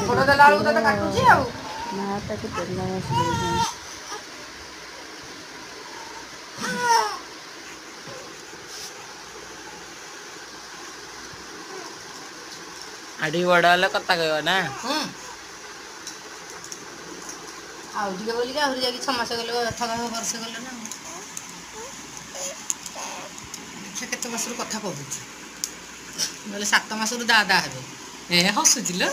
Photo ଦେଲା ବେଳକୁ ତତେ କାଟୁଛି ଆଉ। ନା ତାକୁ ତେଲ ମସଲା ଆଡି ବଡ ହେଲେ କଥା କହିବ ନା। ଆଉ ଟିକେ ବୋଲିକି ଆହୁରି ଯାଇକି 6 ମାସ ଗଲେ କଥା କହିବ, ବର୍ଷେ ଗଲେ ନା। ସେ କେତେ ମାସରୁ କଥା କହୁଛି, ନହେଲେ 7 ମାସରୁ ଦାଦା ହେବେ। ହସୁଛି ଲୋ,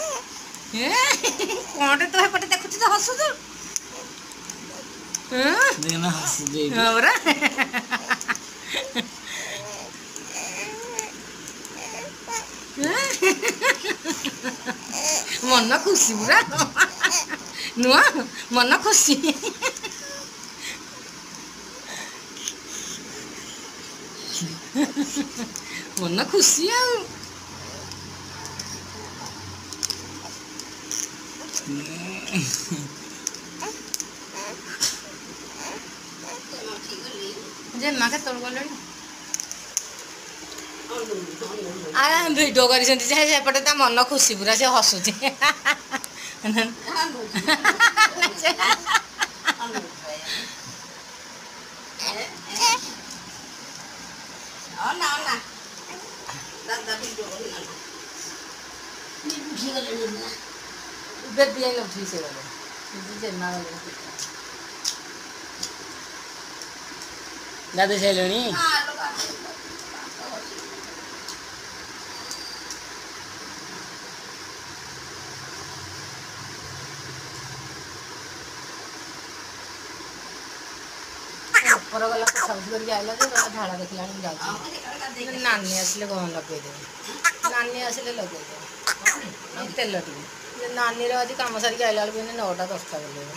କଣଟେ ତୁ ହେପଟେ ଦେଖୁଛୁ ଯେ ହସୁଛୁ। ମନ ଖୁସି ପୁରା ନୁହଁ, ମନ ଖୁସି। ମନ ଖୁସି ଆଉ। ଯେ ମା କେତେବେଳେ ଗଲେଣି? ଭିଡ଼ିଓ କରିଛନ୍ତି ଯେ ସେପଟେ ତା ମନ ଖୁସି ପୁରା, ସେ ହସୁଛି। ବେବି ଆଇଲେ ଉଠିକି ସେ ଗଲେ, ଜେମା ଗଲେ। ଗାଧୋଇ ସାରିଲଣି? ଉପର ଗଲା ପୋଛାପୋଛି କରିକି ଆଇଲା ଯେ ଝାଡ଼ା ଦେଖିଲାଣି ଯାଉଛି। ନାନୀ ଆସିଲେ ଗହମ ଲଗେଇଦେବେ, ନାନୀ ଆସିଲେ ଲଗେଇଦେବେ ତେଲ ଟିକେ। ନାନୀର ଆଜି କାମ ସାରିକି ଆଇଲା ବେଳକୁ 9ଟା 10ଟା ବେଳକୁ।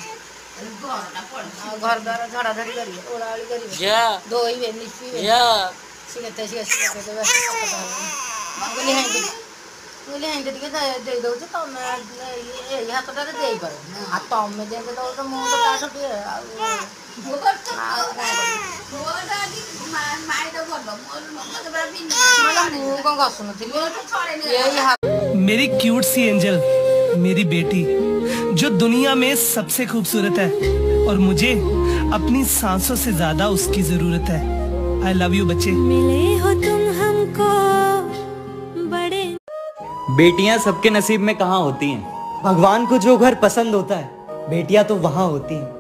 ଆଉ ଘର ଦ୍ୱାର ଝଡ଼ାଝଡ଼ି କରିବେ, ଓଳାଓଳି କରିବେ, ଧୋଇବେ, ନିପିବେ। ସେ କେତେ ସିଏ ଆସି ଲଗେଇଦେବେ। କହିଲି ହେଁତି ଟିକେ ଦେଇ ଦେଉଛି, ତମେ ଏଇ ହାତଟାରେ ଦେଇପାର। ଆଉ ତମେ ଯେମିତି ଦେଉଛ ମୁଁ ତ ତାଠୁ ଟିକେ ଆଉ ମୁଁ କ'ଣ ଘଷୁନଥିଲି। मेरी क्यूट सी एंजल, मेरी बेटी जो दुनिया में सबसे खूबसूरत है और मुझे अपनी सांसों से ज्यादा उसकी जरूरत है। आई लव यू बच्चे। मिले हो तुम हमको बड़े। बेटियां सबके नसीब में कहाँ होती हैं? भगवान को जो घर पसंद होता है बेटियां तो वहाँ होती हैं।